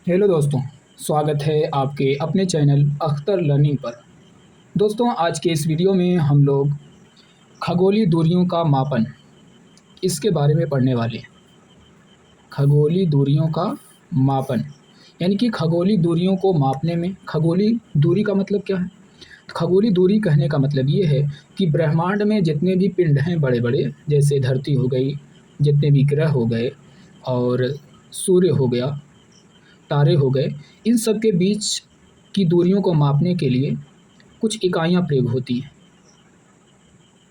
Hello दोस्तों, स्वागत है आपके अपने चैनल अख्तर लर्निंग पर। दोस्तों, आज के इस वीडियो में हम लोग खगोलीय दूरियों का मापन इसके बारे में पढ़ने वाले हैं। खगोलीय दूरियों का मापन यानी कि खगोलीय दूरियों को मापने में खगोलीय दूरी का मतलब क्या है? खगोलीय दूरी कहने का मतलब ये है कि ब्रह्मांड में जितने भी पिंड हैं बड़े-बड़े, जैसे धरती हो गई, जितने भी ग्रह हो गए और सूर्य हो गया, तारे हो गए, इन सब के बीच की दूरियों को मापने के लिए कुछ इकाइयाँ प्रयोग होती हैं।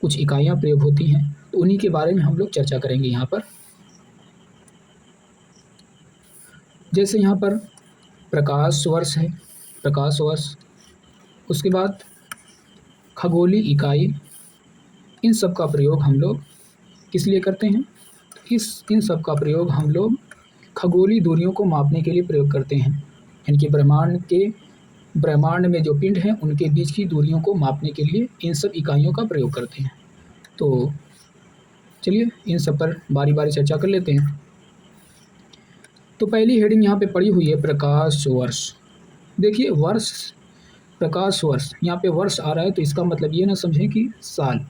कुछ इकाइयाँ प्रयोग होती हैं, तो उन्हीं के बारे में हम लोग चर्चा करेंगे यहाँ पर। जैसे यहाँ पर प्रकाश वर्ष है, प्रकाश वर्ष, उसके बाद खगोलीय इकाई, इन सब का प्रयोग हम लोग किस लिए करते हैं? इन सब का प्रयोग हम लोग खगोलीय दूरियों को मापने के लिए प्रयोग करते हैं। यानी कि ब्रह्मांड में जो पिंड हैं उनके बीच की दूरियों को मापने के लिए इन सब इकाइयों का प्रयोग करते हैं। तो चलिए इन सब पर बारी-बारी चर्चा कर लेते हैं। तो पहली हेडिंग यहाँ पे पड़ी हुई है प्रकाश वर्ष। देखिए वर्ष, प्रकाश वर्ष, यहाँ पे वर्ष आ रहा है तो इसका मतलब ये ना समझें कि साल।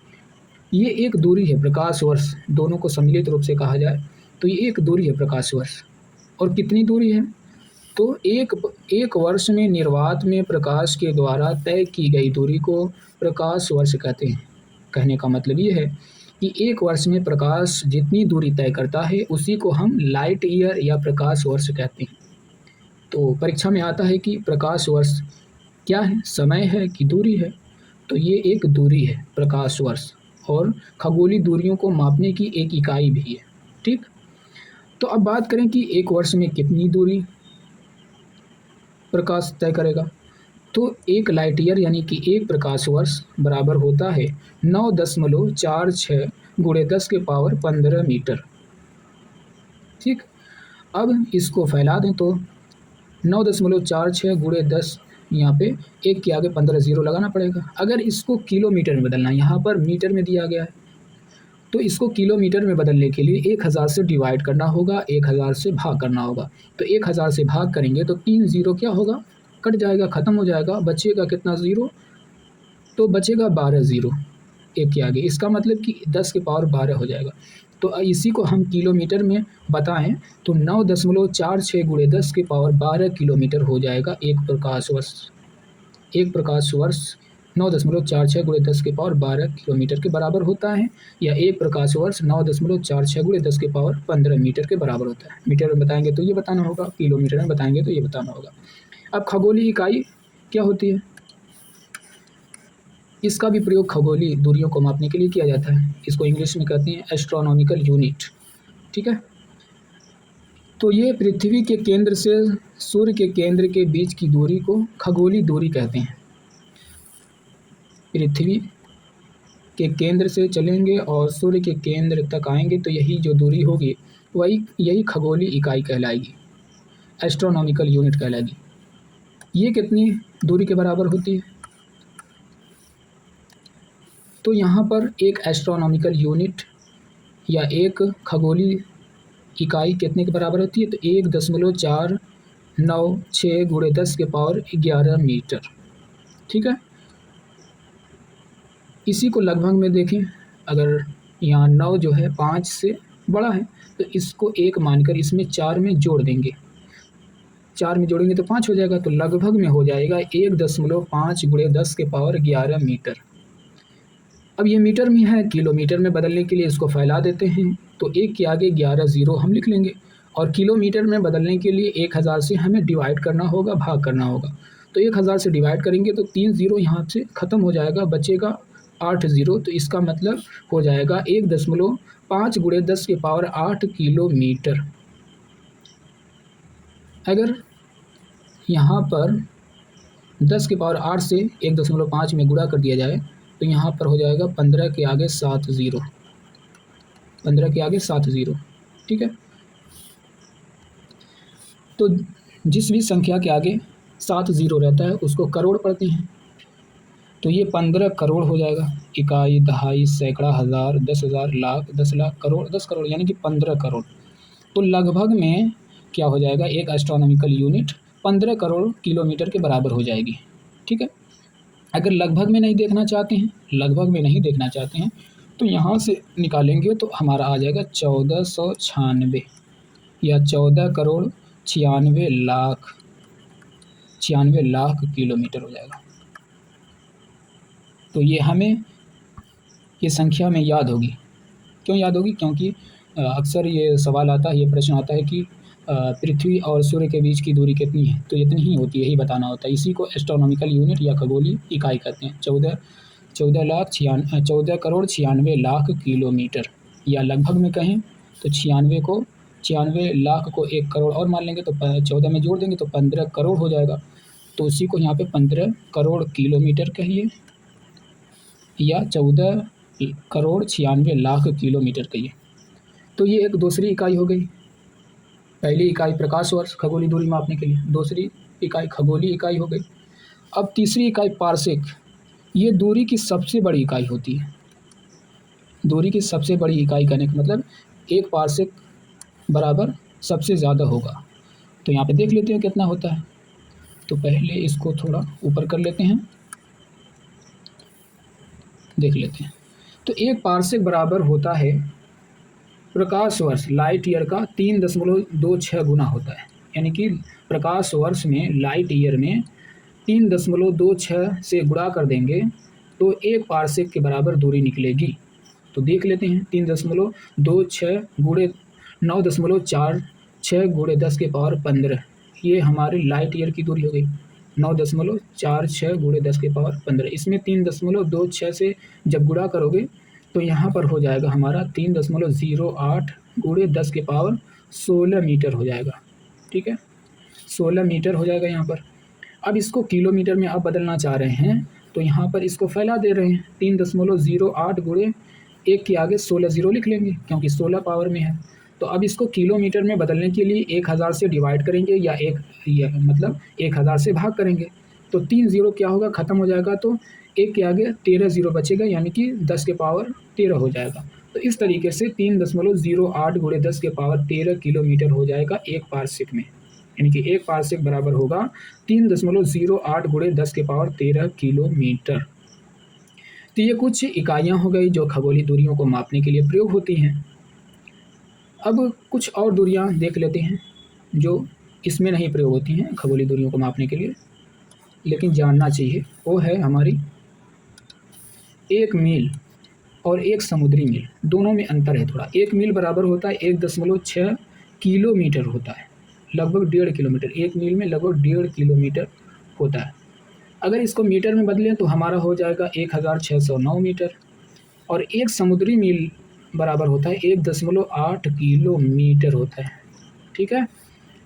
ये एक दूरी है, प्रकाश वर्ष, दोनों को सम्मिलित रूप से कहा जाए तो ये एक दूरी है प्रकाश वर्ष। और कितनी दूरी है? तो एक वर्ष में निर्वात में प्रकाश के द्वारा तय की गई दूरी को प्रकाश वर्ष कहते हैं। कहने का मतलब ये है कि एक वर्ष में प्रकाश जितनी दूरी तय करता है उसी को हम लाइट ईयर या प्रकाश वर्ष कहते हैं। तो परीक्षा में आता है कि प्रकाश वर्ष क्या है, समय है कि दूरी है? तो ये एक दूरी है प्रकाश वर्ष, और खगोलीय दूरियों को मापने की एक इकाई भी है। ठीक, तो अब बात करें कि एक वर्ष में कितनी दूरी प्रकाश तय करेगा। तो एक लाइट ईयर यानी कि एक प्रकाश वर्ष बराबर होता है 9.46 गुणे 10 के पावर 15 मीटर। ठीक, अब इसको फैला दें तो 9.46 गुणे 10, यहाँ पे एक के आगे 15 ज़ीरो लगाना पड़ेगा। अगर इसको किलोमीटर में बदलना है, यहाँ पर मीटर में दिया गया है, तो इसको किलोमीटर में बदलने के लिए 1000 से डिवाइड करना होगा, 1000 से भाग करना होगा। तो 1000 से भाग करेंगे तो 3 ज़ीरो क्या होगा, कट जाएगा, ख़त्म हो जाएगा। बचेगा कितना ज़ीरो? तो बचेगा 12 ज़ीरो एक के आगे। इसका मतलब कि 10 के पावर 12 हो जाएगा। तो इसी को हम किलोमीटर में बताएं तो 9.46 गुणे 10 के पावर 12 किलोमीटर हो जाएगा एक प्रकाश वर्ष। एक प्रकाश वर्ष 9.46 गुणे 10 के पावर 12 किलोमीटर के बराबर होता है, या एक प्रकाश वर्ष 9.46 गुणे 10 के पावर 15 मीटर के बराबर होता है। मीटर में बताएंगे तो ये बताना होगा, किलोमीटर में बताएंगे तो ये बताना होगा। अब खगोलीय इकाई क्या होती है? इसका भी प्रयोग खगोलीय दूरियों को मापने के लिए किया जाता है। इसको इंग्लिश में कहते हैं एस्ट्रोनॉमिकल यूनिट। ठीक है, तो ये पृथ्वी के केंद्र से सूर्य के केंद्र के बीच की दूरी को खगोलीय दूरी कहते हैं। पृथ्वी के केंद्र से चलेंगे और सूर्य के केंद्र तक आएंगे तो यही जो दूरी होगी यही खगोलीय इकाई कहलाएगी, एस्ट्रोनॉमिकल यूनिट कहलाएगी। ये कितनी दूरी के बराबर होती है? तो यहाँ पर एक एस्ट्रोनॉमिकल यूनिट या एक खगोलीय इकाई कितने के बराबर होती है? तो 1.496 गुणे 10 के पावर 11 मीटर। ठीक है, इसी को लगभग में देखें, अगर यहाँ 9 जो है 5 से बड़ा है तो इसको 1 मानकर इसमें 4 में जोड़ देंगे। 4 में जोड़ेंगे तो 5 हो जाएगा, तो लगभग में हो जाएगा 1.5 गुणे 10 के पावर 11 मीटर। अब ये मीटर में है, किलोमीटर में बदलने के लिए इसको फैला देते हैं तो एक के आगे 11 ज़ीरो हम लिख लेंगे, और किलोमीटर में बदलने के लिए 1000 से हमें डिवाइड करना होगा, भाग करना होगा। तो 1000 से डिवाइड करेंगे तो 3 ज़ीरो यहाँ से ख़त्म हो जाएगा, बचेगा 8 ज़ीरो। तो इसका मतलब हो जाएगा 1.5 गुणे 10 के पावर 8 किलोमीटर। अगर यहाँ पर 10 के पावर 8 से 1.5 में गुणा कर दिया जाए तो यहाँ पर हो जाएगा 15 के आगे 7 ज़ीरो, 15 के आगे 7 ज़ीरो। ठीक है, तो जिस भी संख्या के आगे 7 ज़ीरो रहता है उसको करोड़ पढ़ते हैं। तो ये 15 करोड़ हो जाएगा। इकाई, दहाई, सैकड़ा, हज़ार, 10,000, लाख, 10 लाख, करोड़, 10 करोड़ यानी कि 15 करोड़। तो लगभग में क्या हो जाएगा, एक एस्ट्रोनॉमिकल यूनिट 15 करोड़ किलोमीटर के बराबर हो जाएगी। ठीक है। अगर लगभग में नहीं देखना चाहते हैं, लगभग में नहीं देखना चाहते हैं तो यहाँ से निकालेंगे तो हमारा आ जाएगा 1496 या 14 करोड़ 96 लाख किलोमीटर हो जाएगा। तो ये हमें ये संख्या में याद होगी। क्यों याद होगी? क्योंकि अक्सर ये सवाल आता है, ये प्रश्न आता है कि पृथ्वी और सूर्य के बीच की दूरी कितनी है, तो इतनी ही होती है, यही बताना होता है। इसी को एस्ट्रोनॉमिकल यूनिट या खगोलीय इकाई कहते हैं। 14 करोड़ 96 लाख किलोमीटर, या लगभग में कहें तो 96 लाख को 1 करोड़ और मान लेंगे तो 14 में जोड़ देंगे तो 15 करोड़ हो जाएगा। तो उसी को यहाँ पे 15 करोड़ किलोमीटर कहिए या 14 करोड़ 96 लाख किलोमीटर कहिए। तो ये एक दूसरी इकाई हो गई। पहली इकाई प्रकाश वर्ष खगोलीय दूरी मापने के लिए, दूसरी इकाई खगोलीय इकाई हो गई। अब तीसरी इकाई पारसेक, ये दूरी की सबसे बड़ी इकाई होती है। दूरी की सबसे बड़ी इकाई कहने का मतलब 1 पारसेक बराबर सबसे ज़्यादा होगा। तो यहाँ पे देख लेते हैं कितना होता है। तो पहले इसको थोड़ा ऊपर कर लेते हैं, देख लेते हैं। तो 1 पारसेक बराबर होता है प्रकाश वर्ष, लाइट ईयर का 3.26 गुना होता है। यानी कि प्रकाश वर्ष में, लाइट ईयर में 3.26 से गुणा कर देंगे तो 1 पारसेक के बराबर दूरी निकलेगी। तो देख लेते हैं, 3.26 गुणे 9.46 गुणे 10 के पावर 15, ये हमारी लाइट ईयर की दूरी हो गई। 9.46 गुणे 10 के पावर 15, इसमें 3.26 से जब गुणा करोगे तो यहाँ पर हो जाएगा हमारा 3.08 गुणे 10 के पावर 16 मीटर हो जाएगा। ठीक है, 16 मीटर हो जाएगा यहाँ पर। अब इसको किलोमीटर में आप बदलना चाह रहे हैं तो यहाँ पर इसको फैला दे रहे हैं, 3.08 गुणे 1 के आगे 16 ज़ीरो लिख लेंगे क्योंकि 16 पावर में है। तो अब इसको किलोमीटर में बदलने के लिए 1000 से डिवाइड करेंगे या मतलब 1000 से भाग करेंगे। तो 3 ज़ीरो क्या होगा, ख़त्म हो जाएगा। तो 1 के आगे 13 ज़ीरो बचेगा, यानी कि 10 के पावर 13 हो जाएगा। तो इस तरीके से 3.08 गुणे 10 के पावर 13 किलोमीटर हो जाएगा 1 पारसेक में। यानी कि 1 पारसेक बराबर होगा 3.08 गुणे 10 के पावर 13 किलोमीटर। तो ये कुछ इकाइयाँ हो गई जो खगोलीय दूरियों को मापने के लिए प्रयोग होती हैं। अब कुछ और दूरियाँ देख लेते हैं जो इसमें नहीं प्रयोग होती हैं खगोलीय दूरियों को मापने के लिए, लेकिन जानना चाहिए। वो है हमारी 1 मील और 1 समुद्री मील, दोनों में अंतर है थोड़ा। 1 मील बराबर होता है 1.6 किलोमीटर होता है, लगभग 1.5 किलोमीटर। 1 मील में लगभग 1.5 किलोमीटर होता है। अगर इसको मीटर में बदलें तो हमारा हो जाएगा 1609 मीटर। और 1 समुद्री मील बराबर होता है 1.8 किलोमीटर होता है। ठीक है,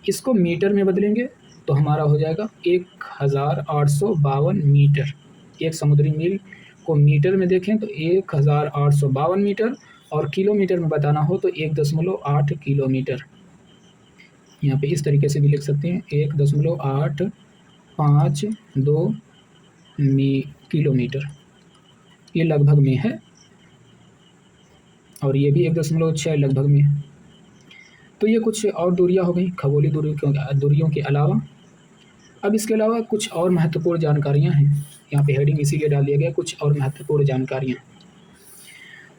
इसको मीटर में बदलेंगे तो हमारा हो जाएगा 1852 मीटर। 1 समुद्री मील को मीटर में देखें तो 1852 मीटर, और किलोमीटर में बताना हो तो 1.8 किलोमीटर। यहाँ पे इस तरीके से भी लिख सकते हैं, 1.852 किलोमीटर, ये लगभग में है, और ये भी 1.6 लगभग में है। तो ये कुछ और दूरियां हो गई खगोलीय दूरियों के अलावा। अब इसके अलावा कुछ और महत्वपूर्ण जानकारियां हैं, यहाँ पे हेडिंग इसीलिए डाल दिया गया, कुछ और महत्वपूर्ण जानकारियां।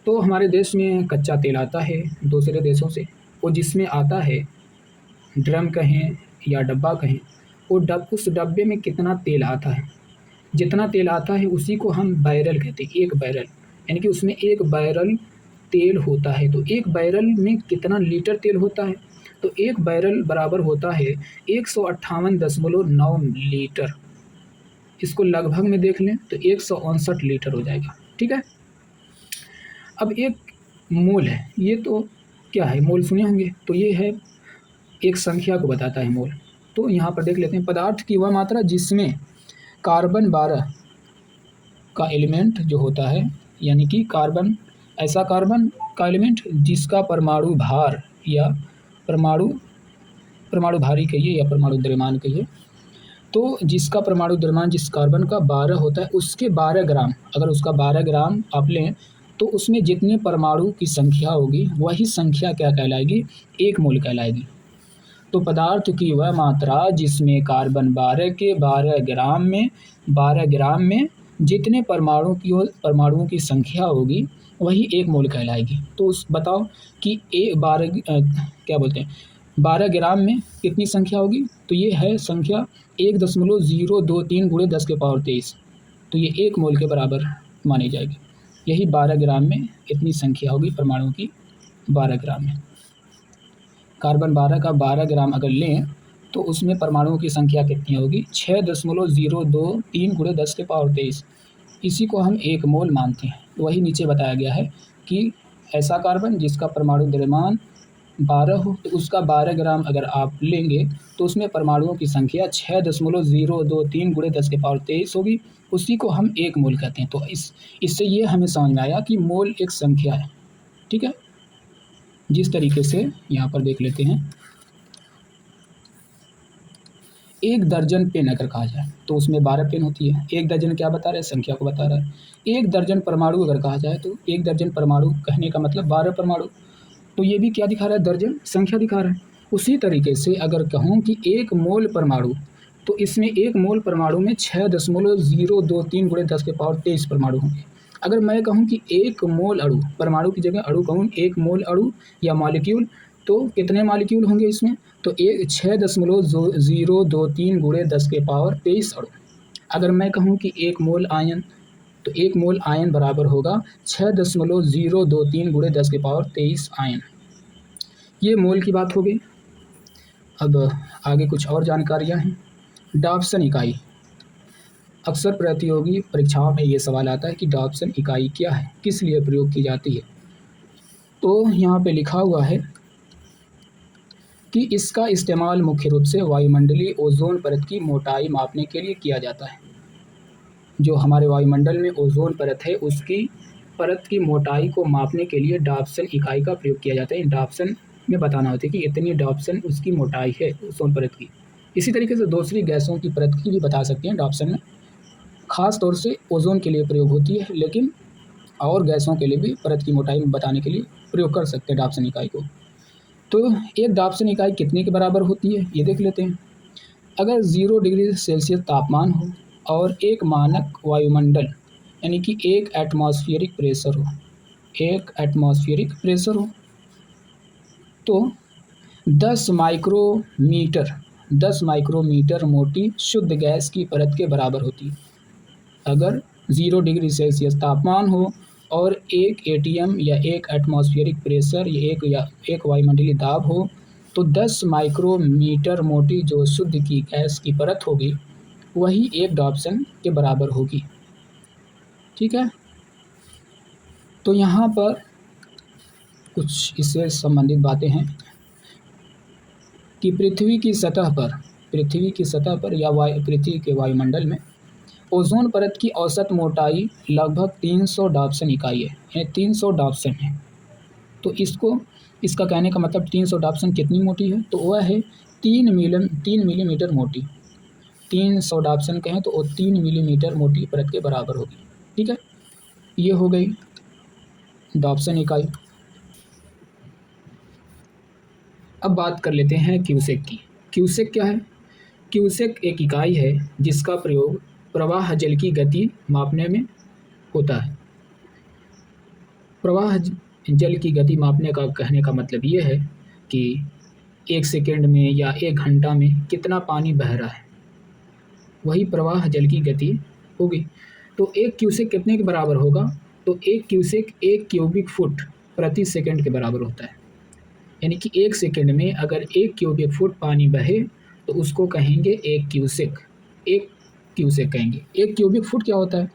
तो हमारे देश में कच्चा तेल आता है दूसरे देशों से, वो जिसमें आता है, ड्रम कहें या डब्बा कहें, वो उस डब्बे में कितना तेल आता है, जितना तेल आता है उसी को हम बैरल कहते हैं। 1 बैरल, यानी कि उसमें 1 बैरल तेल होता है। तो 1 बैरल में कितना लीटर तेल होता है, तो 1 बैरल बराबर होता है 158.9 लीटर। इसको लगभग में देख लें तो 159 लीटर हो जाएगा। ठीक है, अब एक मोल है, ये तो क्या है, मोल सुने होंगे, तो ये है एक संख्या को बताता है मोल। तो यहाँ पर देख लेते हैं, पदार्थ की वह मात्रा जिसमें कार्बन 12 का एलिमेंट जो होता है, यानी कि कार्बन, ऐसा कार्बन का एलिमेंट जिसका परमाणु भार या परमाणु भारी कहिए या परमाणु द्रव्यमान कहिए, तो जिसका परमाणु द्रव्यमान जिस कार्बन का 12 होता है, उसके 12 ग्राम, अगर उसका 12 ग्राम आप लें तो उसमें जितने परमाणु की संख्या होगी वही संख्या क्या कहलाएगी, 1 मोल कहलाएगी। तो पदार्थ की वह मात्रा जिसमें कार्बन 12 ग्राम में जितने परमाणुओं की संख्या होगी वही 1 मोल कहलाएगी। तो बताओ कि 12 ग्राम में कितनी संख्या होगी? तो ये है संख्या 1.023 गुणे 10⁻23। तो ये 1 मोल के बराबर मानी जाएगी। यही 12 ग्राम में इतनी संख्या होगी परमाणुओं की। 12 ग्राम में कार्बन 12 का 12 ग्राम अगर लें तो उसमें परमाणुओं की संख्या कितनी होगी? 6.023 गुणे 10⁻23। इसी को हम 1 मोल मानते हैं। वही नीचे बताया गया है कि ऐसा कार्बन जिसका परमाणु द्रव्यमान 12 हो तो उसका 12 ग्राम अगर आप लेंगे तो उसमें परमाणुओं की संख्या 6.023 गुणे 10⁻23 होगी। उसी को हम 1 मोल कहते हैं। तो इससे ये हमें समझ में आया कि मोल एक संख्या है। ठीक है, जिस तरीके से यहाँ पर देख लेते हैं, 1 दर्जन पेन अगर कहा जाए तो उसमें 12 पेन होती है। 1 दर्जन क्या बता रहा है? संख्या को बता रहा है। 1 दर्जन परमाणु अगर कहा जाए तो 1 दर्जन परमाणु कहने का मतलब 12 परमाणु। तो ये भी क्या दिखा रहा है? दर्जन, संख्या दिखा रहा है। उसी तरीके से अगर कहूँ कि 1 मोल परमाणु, तो इसमें 1 मोल परमाणु में 6.023 गुणे 10⁻23 परमाणु होंगे। अगर मैं कहूँ कि 1 मोल अणु, परमाणु की जगह अणु कहूँ, 1 मोल अणु या मॉलिक्यूल, तो कितने मॉलिक्यूल होंगे इसमें? तो 6.023 गुणे 10⁻23 अणु। अगर मैं कहूँ कि 1 मोल आयन, तो 1 मोल आयन बराबर होगा 6.023 गुणे 10⁻23 आयन। ये मोल की बात हो गई। अब आगे कुछ और जानकारियाँ हैं। डॉप्सन इकाई। अक्सर प्रतियोगी परीक्षाओं में ये सवाल आता है कि डॉप्सन इकाई क्या है, किस लिए प्रयोग की जाती है। तो यहाँ पे लिखा हुआ है कि इसका इस्तेमाल मुख्य रूप से वायुमंडलीय ओजोन परत की मोटाई मापने के लिए किया जाता है। जो हमारे वायुमंडल में ओजोन परत है उसकी परत की मोटाई को मापने के लिए डॉप्सन इकाई का प्रयोग किया जाता है। डॉप्सन में बताना होता है कि इतनी डॉप्सन उसकी मोटाई है ओजोन परत की। इसी तरीके से दूसरी गैसों की परत की भी बता सकते हैं डॉप्सन में। ख़ास तौर से ओजोन के लिए प्रयोग होती है, लेकिन और गैसों के लिए भी परत की मोटाई बताने के लिए प्रयोग कर सकते हैं डॉप्सन इकाई को। तो एक डॉप्सन इकाई कितने के बराबर होती है ये देख लेते हैं। अगर 0 डिग्री सेल्सियस तापमान हो और एक मानक वायुमंडल यानी कि 1 एटमॉस्फेरिक प्रेशर हो, 1 एटमॉस्फेरिक प्रेशर हो, तो 10 माइक्रोमीटर मोटी शुद्ध गैस की परत के बराबर होती है। अगर 0 डिग्री सेल्सियस तापमान हो और 1 एटीएम या 1 एटमॉस्फेरिक प्रेशर या एक वायुमंडलीय दाब हो, तो 10 माइक्रोमीटर मोटी जो शुद्ध की गैस की परत होगी वही 1 डॉप्सन के बराबर होगी। ठीक है, तो यहाँ पर कुछ इससे संबंधित बातें हैं कि पृथ्वी की सतह पर या पृथ्वी के वायुमंडल में ओजोन परत की औसत मोटाई लगभग 300 डॉप्सन इकाई है, यानी 300 डॉप्सन है। तो इसका कहने का मतलब 300 डॉप्सन कितनी मोटी है? तो वह है 3 मिलीमीटर मोटी। 300 डॉप्सन कहें तो वो 3 मिलीमीटर मोटी परत के बराबर होगी। ठीक है, ये हो गई डॉप्सन इकाई। अब बात कर लेते हैं क्यूसेक की। क्यूसेक क्या है? क्यूसेक एक इकाई है जिसका प्रयोग प्रवाह जल की गति मापने में होता है। प्रवाह जल की गति मापने का कहने का मतलब ये है कि 1 सेकंड में या 1 घंटा में कितना पानी बह रहा है, वही प्रवाह जल की गति होगी। तो 1 क्यूसेक कितने के बराबर होगा? तो 1 क्यूसेक 1 क्यूबिक फुट प्रति सेकंड के बराबर होता है। यानी कि 1 सेकंड में अगर 1 क्यूबिक फुट पानी बहे तो उसको कहेंगे 1 क्यूसेक। 1 क्यूसेक कहेंगे। 1 क्यूबिक फुट क्या होता है?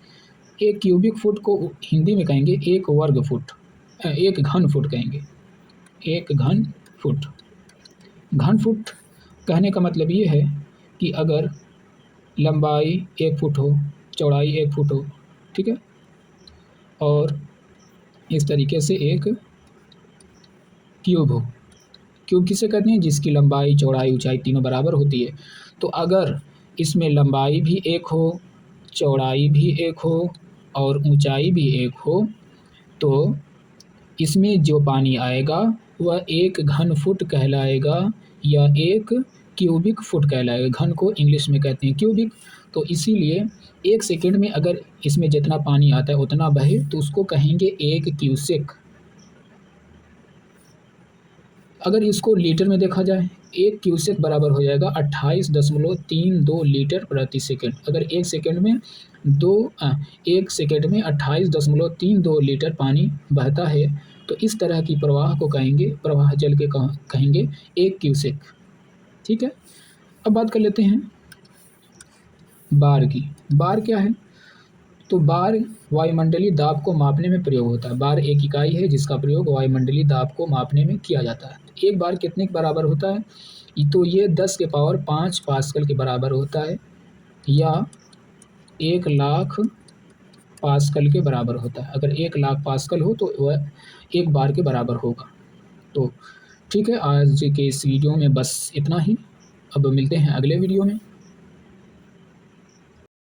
1 क्यूबिक फुट को हिंदी में कहेंगे 1 वर्ग फुट, 1 घन फुट कहेंगे। 1 घन फुट। घन फुट कहने का मतलब ये है कि अगर लंबाई 1 फुट हो, चौड़ाई 1 फुट हो, ठीक है, और इस तरीके से एक क्यूब हो। क्यूब किसे कहते हैं? जिसकी लंबाई, चौड़ाई, ऊंचाई तीनों बराबर होती है। तो अगर इसमें लंबाई भी 1 हो, चौड़ाई भी 1 हो और ऊंचाई भी 1 हो, तो इसमें जो पानी आएगा वह 1 घन फुट कहलाएगा, या 1 क्यूबिक फुट कहलाएगा। घन को इंग्लिश में कहते हैं क्यूबिक। तो इसीलिए 1 सेकंड में अगर इसमें जितना पानी आता है उतना बहे तो उसको कहेंगे 1 क्यूसेक। अगर इसको लीटर में देखा जाए, 1 क्यूसेक बराबर हो जाएगा 28.32 लीटर प्रति सेकंड। अगर 1 सेकंड में 28.32 लीटर पानी बहता है तो इस तरह की प्रवाह को कहेंगे, प्रवाह जल के कहेंगे 1 क्यूसेक। ठीक है। अब बात कर लेते हैं बार की। बार क्या है? तो बार वायुमंडलीय दाब को मापने में प्रयोग होता है। बार एक इकाई है जिसका प्रयोग वायुमंडलीय दाब को मापने में किया जाता है। एक बार कितने के बराबर होता है? तो ये 10 के पावर 5 पास्कल के बराबर होता है या 1,00,000 पास्कल के बराबर होता है। अगर 1,00,000 पास्कल हो तो वह 1 बार के बराबर होगा। तो ठीक है, आज के इस वीडियो में बस इतना ही। अब मिलते हैं अगले वीडियो में।